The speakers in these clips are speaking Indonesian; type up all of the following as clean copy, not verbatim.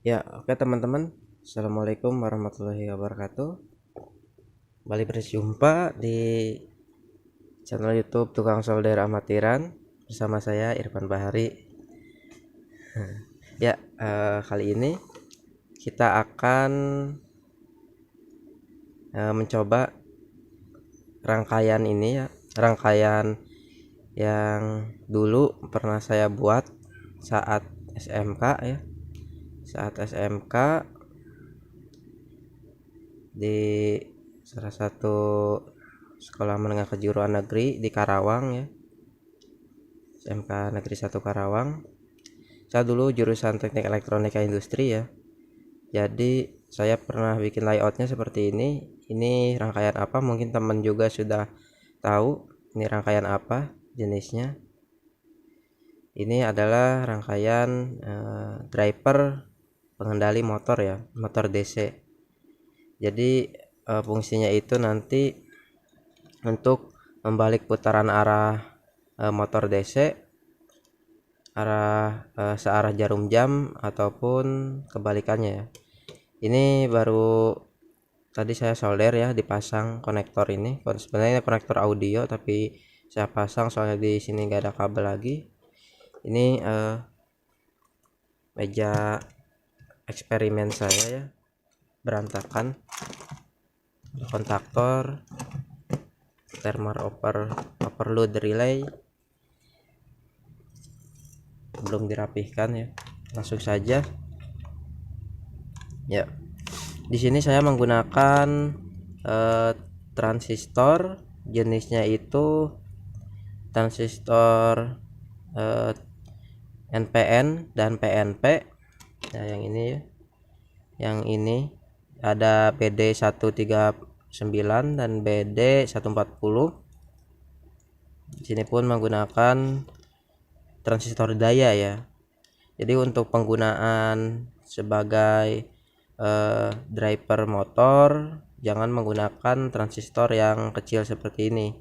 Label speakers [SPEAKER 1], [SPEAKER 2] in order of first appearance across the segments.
[SPEAKER 1] Ya, oke teman-teman. Assalamualaikum warahmatullahi wabarakatuh. Kembali berjumpa di channel YouTube Tukang Solder Amatiran bersama saya Irfan Bahari. Ya, kali ini kita akan mencoba rangkaian ini ya, rangkaian yang dulu pernah saya buat saat SMK ya. Saat SMK di salah satu sekolah menengah kejuruan negeri di Karawang ya, SMK Negeri 1 Karawang. Saya dulu jurusan Teknik Elektronika Industri ya, jadi saya pernah bikin layoutnya seperti ini rangkaian apa, mungkin teman juga sudah tahu ini rangkaian apa jenisnya. Ini adalah rangkaian driver pengendali motor ya, motor DC. Jadi fungsinya itu nanti untuk membalik putaran arah motor DC, arah searah jarum jam ataupun kebalikannya ya. Ini baru tadi saya solder ya, dipasang konektor ini. Sebenarnya konektor audio tapi saya pasang soalnya di sini nggak ada kabel lagi. Ini meja eksperimen saya ya, berantakan. Kontaktor, thermal overload relay belum dirapihkan ya. Langsung saja. Ya. Di sini saya menggunakan transistor, jenisnya itu transistor NPN dan PNP. Nah, yang ini ya. Yang ini ada BD139 dan BD140. Di sini pun menggunakan transistor daya ya. Jadi untuk penggunaan sebagai driver motor jangan menggunakan transistor yang kecil seperti ini,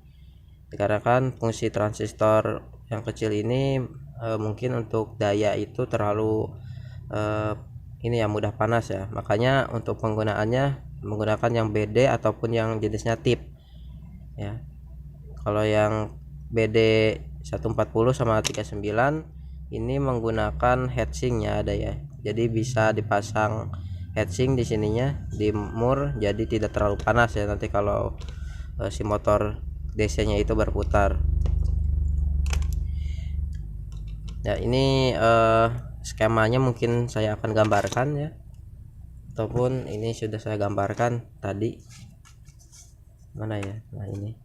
[SPEAKER 1] dikarenakan fungsi transistor yang kecil ini mungkin untuk daya itu terlalu ini ya, mudah panas ya. Makanya untuk penggunaannya menggunakan yang BD ataupun yang jenisnya tip ya. Kalau yang BD 140 sama 39 ini menggunakan heatsinknya ada ya, jadi bisa dipasang heatsink di sininya, di mur, jadi tidak terlalu panas ya nanti kalau si motor DC nya itu berputar ya. Ini skemanya mungkin saya akan gambarkan ya, ataupun ini sudah saya gambarkan tadi. Mana ya? Nah ini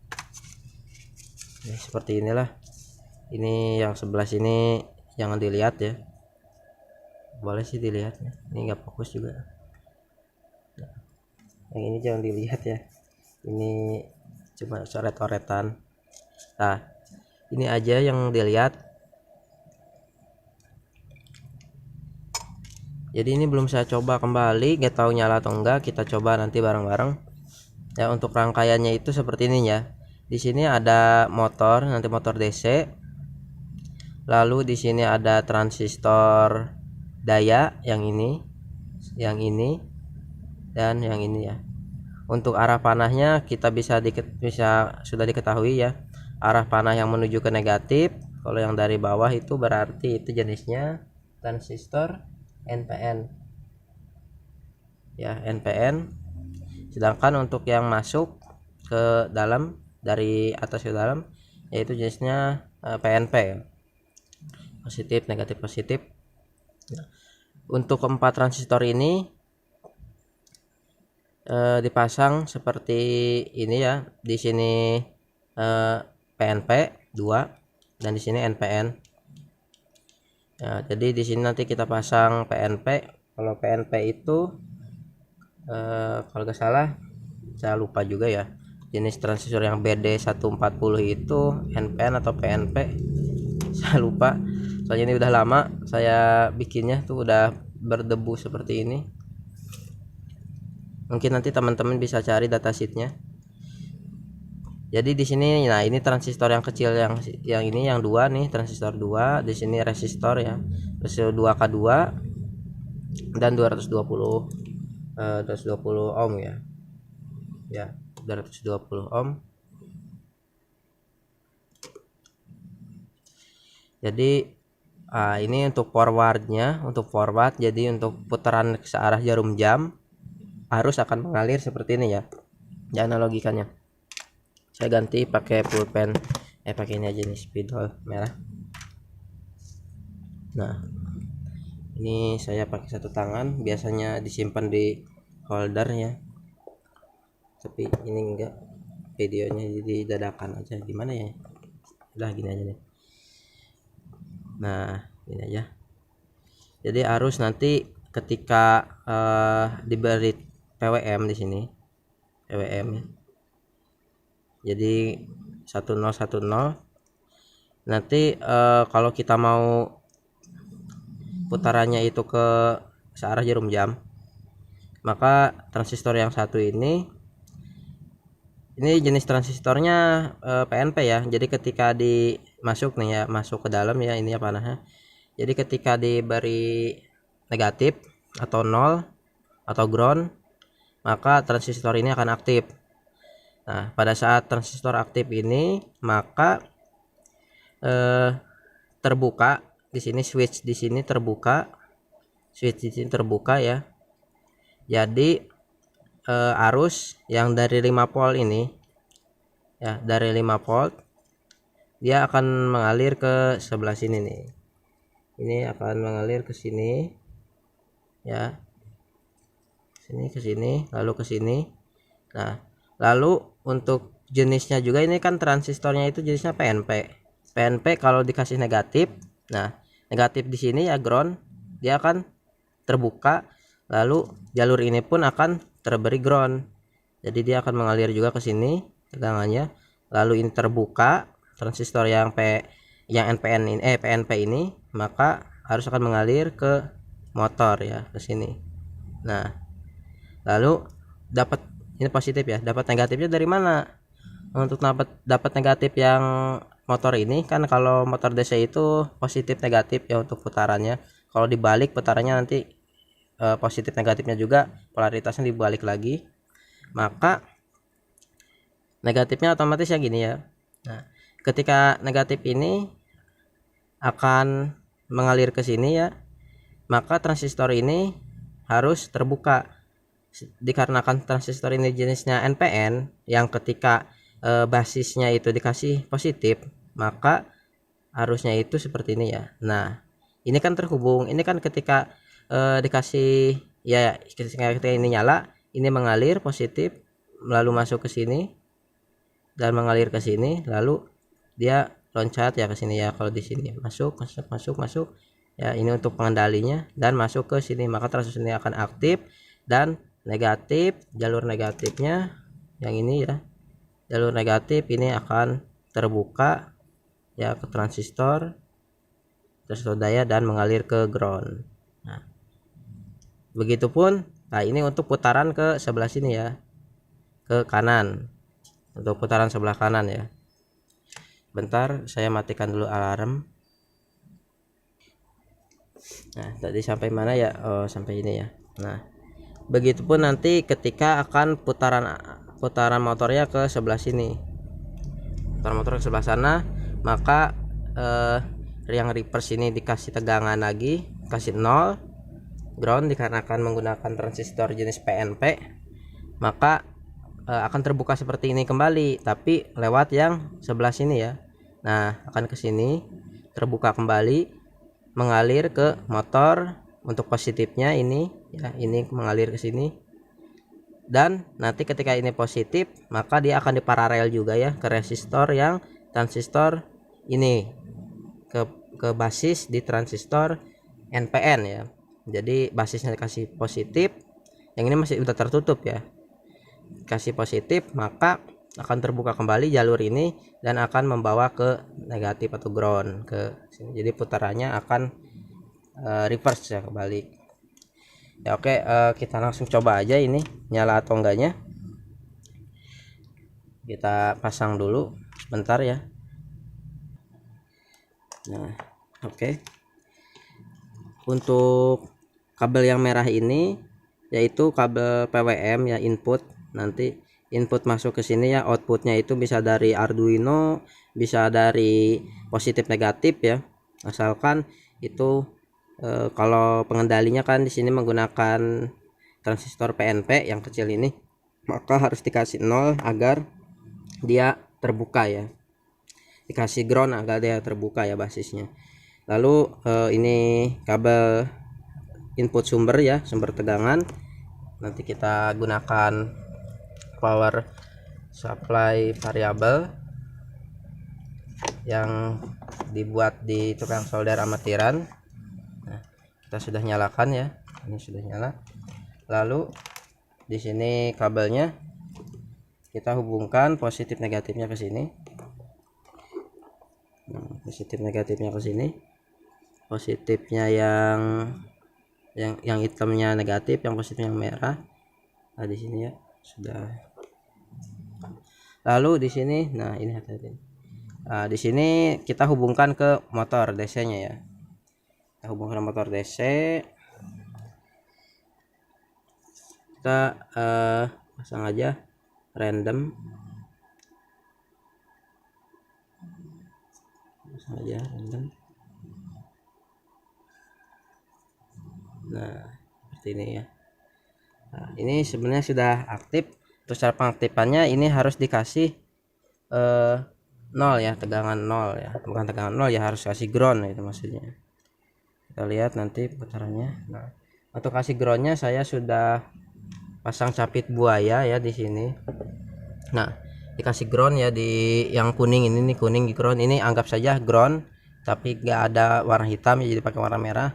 [SPEAKER 1] seperti inilah. Ini yang sebelah sini jangan dilihat ya, boleh sih dilihat ya, ini nggak fokus juga. Yang ini jangan dilihat ya, ini cuma coret-coretan. Nah ini aja yang dilihat. Jadi ini belum saya coba kembali, nggak tahu nyala atau enggak, kita coba nanti bareng-bareng ya. Untuk rangkaiannya itu seperti ini ya. Di sini ada motor, nanti motor DC. Lalu di sini ada transistor daya yang ini, dan yang ini ya. Untuk arah panahnya kita bisa sudah diketahui ya. Arah panah yang menuju ke negatif. Kalau yang dari bawah itu berarti itu jenisnya transistor NPN. Ya, NPN. Sedangkan untuk yang masuk ke dalam dari atas ke dalam yaitu jenisnya PNP. Positif, negatif, positif. Untuk keempat transistor ini dipasang seperti ini ya. Di sini PNP 2 dan di sini NPN. Nah, jadi di sini nanti kita pasang PNP. Kalau PNP itu kalau nggak salah, saya lupa juga ya, jenis transistor yang BD140 itu NPN atau PNP, saya lupa. Soalnya ini udah lama saya bikinnya, tuh udah berdebu seperti ini. Mungkin nanti teman-teman bisa cari datasheetnya. Jadi di sini, nah ini transistor yang kecil, yang ini yang 2 nih, transistor 2. Di sini resistor ya, resistor 2K2. dan 220 ohm ya 220 ohm. Jadi ini untuk forwardnya, jadi untuk putaran searah jarum jam arus akan mengalir seperti ini ya analogikannya. Saya ganti pakai pulpen pakai ini aja nih, spidol merah. Nah, ini saya pakai satu tangan, biasanya disimpan di holder ya, tapi ini enggak, videonya jadi dadakan aja, gimana ya, udah gini aja nih. Nah, ini aja. Jadi arus nanti ketika diberi PWM di sini, PWM ya. Jadi 1010. Nanti kalau kita mau putarannya itu ke searah jarum jam, maka transistor yang satu ini jenis transistornya PNP ya. Jadi ketika masuk nih ya, masuk ke dalam ya, ini ya panahnya. Jadi ketika diberi negatif atau 0 atau ground, maka transistor ini akan aktif. Nah, pada saat transistor aktif ini, maka terbuka di sini, switch di sini terbuka, ya. Jadi arus yang dari 5 volt ini ya, dari 5 volt dia akan mengalir ke sebelah sini nih. Ini akan mengalir ke sini ya. Sini ke sini, lalu ke sini. Nah, lalu untuk jenisnya juga, ini kan transistornya itu jenisnya PNP. PNP kalau dikasih negatif, nah negatif di sini ya ground, dia akan terbuka, lalu jalur ini pun akan terberi ground. Jadi dia akan mengalir juga ke sini tegangannya. Lalu ini terbuka, transistor yang NPN ini PNP ini, maka harus akan mengalir ke motor ya, ke sini. Nah, lalu dapat ini positif ya, dapat negatifnya dari mana? Untuk dapat negatif yang motor ini kan, kalau motor DC itu positif negatif ya untuk putarannya. Kalau dibalik putarannya nanti positif negatifnya juga polaritasnya dibalik lagi, maka negatifnya otomatis ya gini ya. Nah, ketika negatif ini akan mengalir ke sini ya, maka transistor ini harus terbuka. Dikarenakan transistor ini jenisnya NPN, yang ketika basisnya itu dikasih positif, maka arusnya itu seperti ini ya. Nah, ini kan terhubung, ini kan ketika dikasih ya, ketika ini nyala, ini mengalir positif, lalu masuk ke sini dan mengalir ke sini, lalu dia loncat ya ke sini ya. Kalau di sini masuk ya, ini untuk pengendalinya, dan masuk ke sini, maka transistor ini akan aktif. Dan negatif, jalur negatifnya yang ini ya, jalur negatif ini akan terbuka ya ke transistor daya dan mengalir ke ground. Nah, begitupun, nah ini untuk putaran ke sebelah sini ya, ke kanan, untuk putaran sebelah kanan ya. Bentar, saya matikan dulu alarm. Nah, tadi sampai mana ya? Oh, sampai ini ya. Nah, begitupun nanti ketika akan putaran motornya ke sebelah sini, putaran motor ke sebelah sana, maka yang reverse ini dikasih tegangan lagi, kasih 0 ground, dikarenakan menggunakan transistor jenis PNP, maka akan terbuka seperti ini kembali, tapi lewat yang sebelah sini ya. Nah, akan ke sini, terbuka kembali, mengalir ke motor. Untuk positifnya ini ya, ini mengalir ke sini, dan nanti ketika ini positif, maka dia akan diparalel juga ya ke resistor yang transistor ini, ke basis di transistor NPN ya. Jadi basisnya dikasih positif, yang ini masih udah tertutup ya, kasih positif, maka akan terbuka kembali jalur ini dan akan membawa ke negatif atau ground ke sini. Jadi putarannya akan reverse ya, kebalik ya. Oke, kita langsung coba aja ini nyala atau enggaknya. Kita pasang dulu sebentar ya. Nah, oke. Untuk kabel yang merah ini yaitu kabel PWM ya, input. Nanti input masuk ke sini ya, outputnya itu bisa dari Arduino, bisa dari positif negatif ya, asalkan itu kalau pengendalinya kan di sini menggunakan transistor PNP yang kecil ini, maka harus dikasih 0 agar dia terbuka ya, dikasih ground agar dia terbuka ya basisnya. Lalu ini kabel input sumber ya, sumber tegangan. Nanti kita gunakan power supply variabel yang dibuat di tukang solder amatiran. Nah, kita sudah nyalakan ya, ini sudah nyala. Lalu di sini kabelnya kita hubungkan positif negatifnya ke sini. Positif negatifnya ke sini. Positifnya yang hitamnya negatif, yang positifnya yang merah. Nah, di sini ya sudah. Lalu di sini, nah ini hati-hati. Nah, di sini kita hubungkan ke motor DC-nya ya. Kita hubungkan motor DC. Kita pasang aja random. Pasang aja random. Nah, seperti ini ya. Nah, ini sebenarnya sudah aktif. Terus cara pengaktifannya ini harus dikasih 0 ya, tegangan 0 ya, bukan tegangan 0 ya, harus kasih ground itu maksudnya. Kita lihat nanti putarannya. Nah, untuk kasih groundnya saya sudah pasang capit buaya ya di sini. Nah, dikasih ground ya di yang kuning ini nih, kuning di ground ini anggap saja ground, tapi gak ada warna hitam ya, jadi pakai warna merah.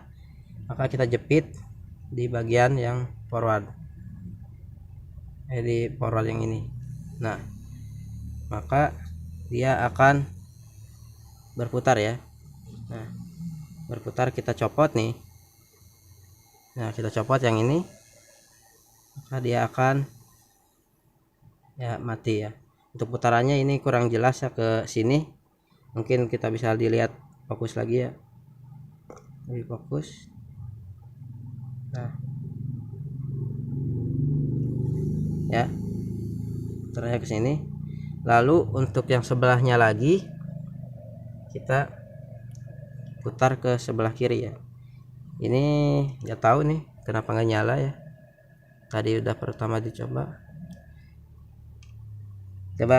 [SPEAKER 1] Maka kita jepit di bagian yang forward, di forward yang ini. Nah, maka dia akan berputar ya. Nah, berputar, kita copot nih. Nah, kita copot yang ini, maka dia akan ya mati ya. Untuk putarannya ini kurang jelas ya ke sini, mungkin kita bisa dilihat fokus lagi ya, lebih fokus. Nah ya, putarannya ke sini. Lalu untuk yang sebelahnya lagi kita putar ke sebelah kiri ya. Ini nggak tahu nih kenapa nggak nyala ya, tadi udah pertama dicoba. Coba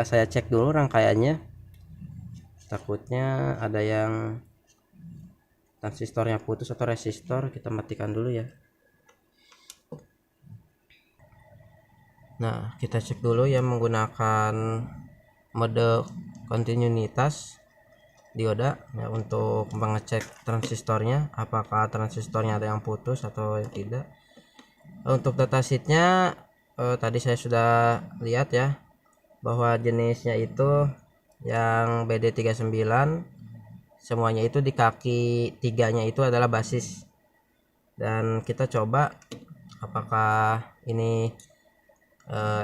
[SPEAKER 1] saya cek dulu rangkaiannya, takutnya ada yang transistornya putus atau resistor. Kita matikan dulu ya. Nah, kita cek dulu ya menggunakan mode kontinuitas dioda ya, untuk mengecek transistornya apakah transistornya ada yang putus atau tidak. Untuk datasheetnya tadi saya sudah lihat ya, bahwa jenisnya itu yang BD39, semuanya itu di kaki tiganya itu adalah basis. Dan kita coba apakah ini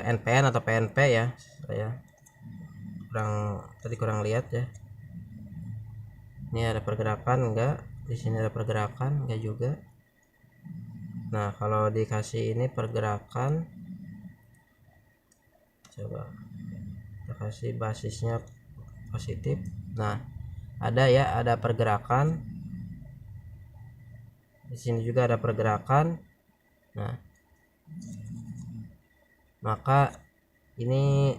[SPEAKER 1] NPN atau PNP ya, saya kurang lihat ya. Ini ada pergerakan enggak, di sini ada pergerakan enggak juga. Nah, kalau dikasih ini pergerakan, coba kita kasih basisnya positif. Nah, ada ya, ada pergerakan. Di sini juga ada pergerakan. Nah, maka ini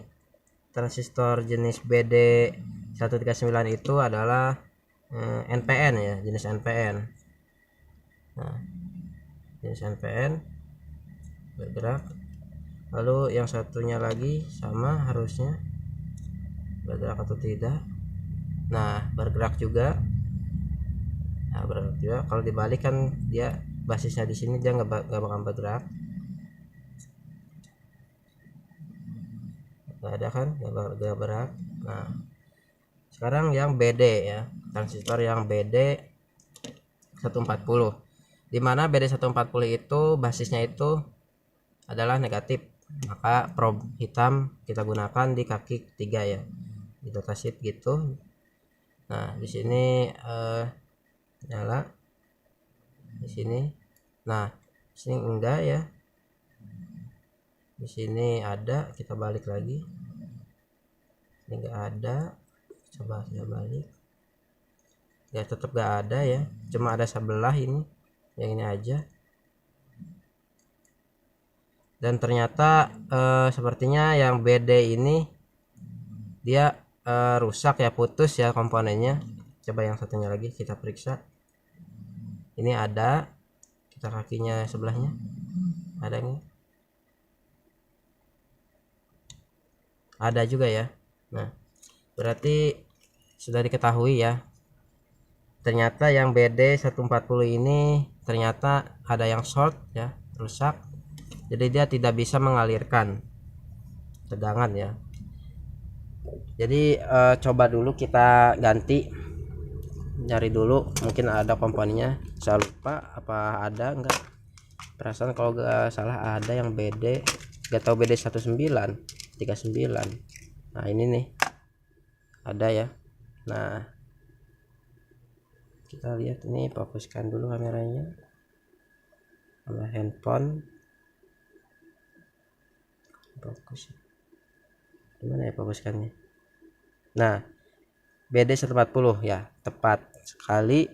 [SPEAKER 1] transistor jenis BD139 itu adalah NPN ya, jenis NPN. Nah, jenis NPN bergerak. Lalu yang satunya lagi sama, harusnya bergerak atau tidak. Nah, bergerak juga. Nah, bergerak juga. Kalau dibalik kan dia basisnya di sini, dia nggak bakal bergerak. Nggak ada kan, nggak bergerak. Nah, sekarang yang BD ya, transistor yang BD 140, dimana BD 140 itu basisnya itu adalah negatif, maka probe hitam kita gunakan di kaki 3 ya, di datasheet gitu. Nah, di sini nyala, di sini Nah sini enggak ya, di sini ada, kita balik lagi, ini enggak ada, coba saya balik ya, tetap enggak ada ya, cuma ada sebelah ini, yang ini aja. Dan ternyata sepertinya yang BD ini dia rusak ya, putus ya komponennya. Coba yang satunya lagi kita periksa, ini ada, kita kakinya sebelahnya ada nih, ada juga ya. Nah berarti sudah diketahui ya, ternyata yang BD 140 ini ternyata ada yang short ya, rusak, jadi dia tidak bisa mengalirkan tegangan ya. Jadi coba dulu kita ganti, nyari dulu mungkin ada komponennya, saya lupa apa ada enggak, perasaan kalau enggak salah ada yang BD, enggak tahu BD 1939. Nah ini nih ada ya. Nah kita lihat ini, fokuskan dulu kameranya sama handphone, fokus gimana ya fokuskannya. Nah BD 140 ya, tepat sekali.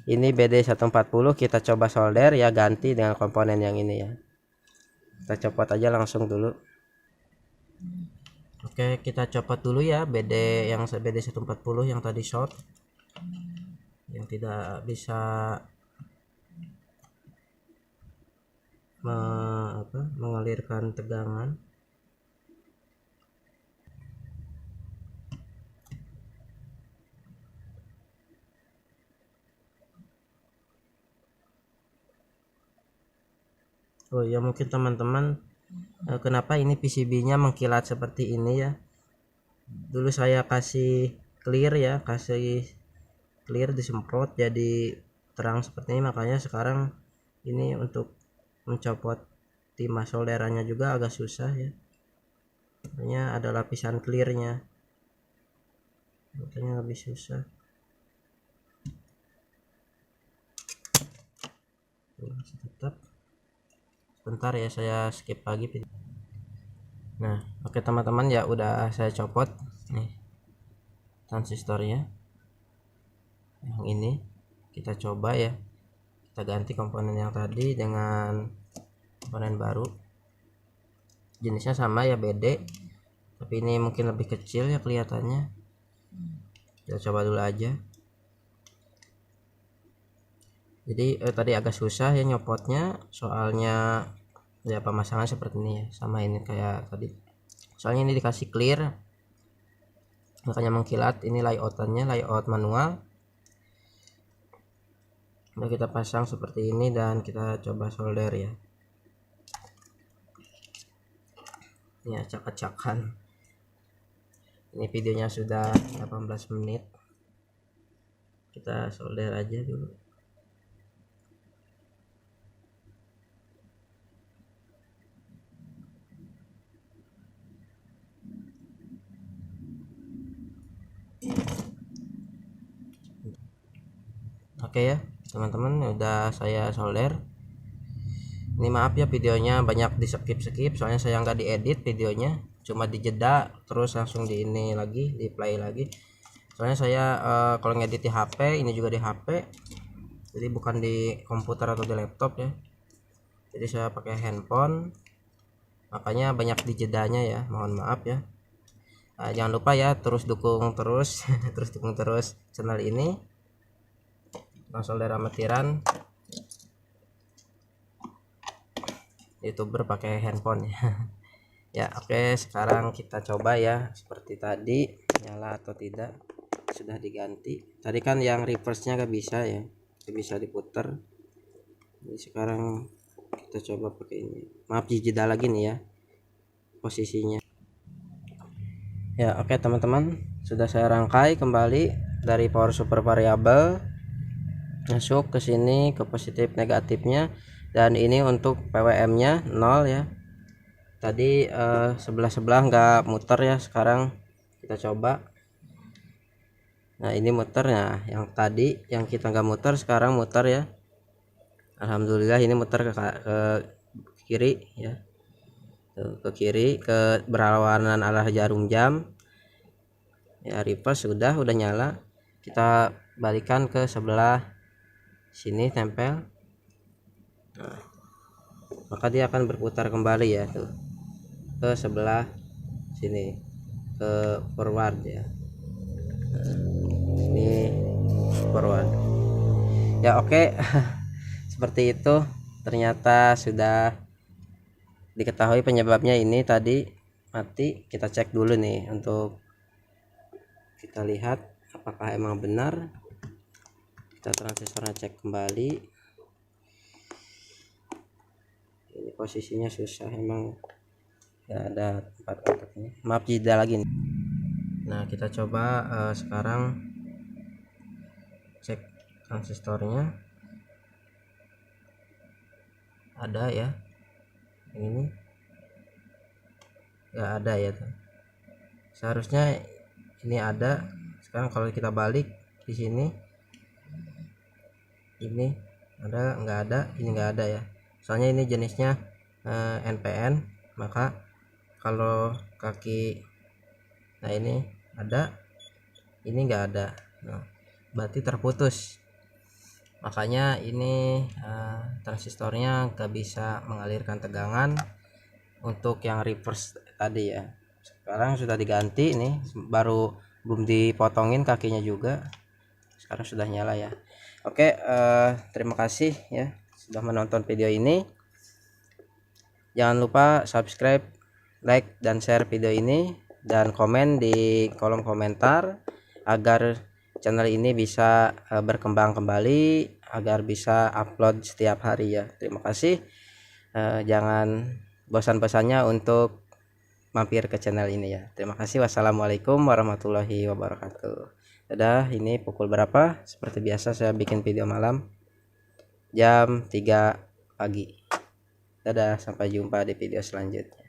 [SPEAKER 1] Ini BD 140, kita coba solder ya, ganti dengan komponen yang ini ya. Kita copot aja langsung dulu. Oke, kita copot dulu ya BD yang BD 140 yang tadi short, yang tidak bisa mengalirkan tegangan. Oh ya, mungkin teman-teman kenapa ini PCB-nya mengkilat seperti ini ya. Dulu saya kasih clear ya, kasih clear disemprot jadi terang seperti ini, makanya sekarang ini untuk mencopot timah solderannya juga agak susah ya, makanya ada lapisan clearnya, makanya lebih susah. Tetap bentar ya, saya skip lagi. Nah oke teman-teman ya, udah saya copot nih transistornya yang ini. Kita coba ya, kita ganti komponen yang tadi dengan komponen baru, jenisnya sama ya BD, tapi ini mungkin lebih kecil ya kelihatannya. Kita coba dulu aja. Jadi tadi agak susah ya nyopotnya, soalnya ya pemasangan seperti ini ya, sama ini kayak tadi, soalnya ini dikasih clear makanya mengkilat. Ini layoutannya layout manual, udah kita pasang seperti ini dan kita coba solder ya. Ini acak-acakan, ini videonya sudah 18 menit, kita solder aja dulu. Oke ya teman-teman, udah saya solder. Ini maaf ya videonya banyak di skip soalnya saya nggak diedit videonya, cuma dijeda terus langsung di ini lagi, di play lagi. Soalnya saya kalau ngedit di HP, ini juga di HP, jadi bukan di komputer atau di laptop ya, jadi saya pakai handphone, makanya banyak dijedanya ya, mohon maaf ya. Jangan lupa ya terus dukung terus terus dukung terus channel ini, solder amatiran, youtuber pakai handphone ya. Ya oke, sekarang kita coba ya seperti tadi, nyala atau tidak. Sudah diganti, tadi kan yang reverse nya gak bisa ya, gak bisa diputar. Jadi sekarang kita coba pakai ini, maaf jeda lagi nih ya posisinya ya. Oke teman-teman, sudah saya rangkai kembali dari power super variable, masuk ke sini ke positif negatifnya, dan ini untuk PWM nya 0 ya. Tadi sebelah nggak muter ya, sekarang kita coba. Nah ini muternya, yang tadi yang kita nggak muter sekarang muter ya. Alhamdulillah ini muter ke kiri ya, tuh, ke kiri ke berlawanan arah jarum jam ya. Reverse udah nyala, kita balikan ke sebelah sini tempel. Nah, maka dia akan berputar kembali ya tuh ke sebelah sini, ke forward ya. Ini forward ya. Oke. Seperti itu, ternyata sudah diketahui penyebabnya. Ini tadi mati. Kita cek dulu nih, untuk kita lihat apakah emang benar. Kita transistornya cek kembali. Ini posisinya susah emang, ya ada tempat kontaknya. Maaf jeda lagi nih. Nah, kita coba sekarang cek transistornya. Ada ya, ini nggak ada ya tuh. Seharusnya ini ada. Sekarang kalau kita balik di sini, ini ada nggak ada, ini nggak ada ya, soalnya ini jenisnya NPN. Maka kalau kaki, nah ini ada, ini nggak ada, nah, berarti terputus. Makanya ini transistornya nggak bisa mengalirkan tegangan untuk yang reverse tadi ya. Sekarang sudah diganti nih, baru belum dipotongin kakinya juga, sekarang sudah nyala ya. Oke, terima kasih ya sudah menonton video ini. Jangan lupa subscribe, like, dan share video ini, dan komen di kolom komentar agar channel ini bisa berkembang kembali, agar bisa upload setiap hari ya. Terima kasih. Jangan bosan-bosannya untuk mampir ke channel ini ya. Terima kasih. Wassalamualaikum warahmatullahi wabarakatuh. Dadah. Ini pukul berapa? Seperti biasa saya bikin video malam jam 3 pagi. Dadah, sampai jumpa di video selanjutnya.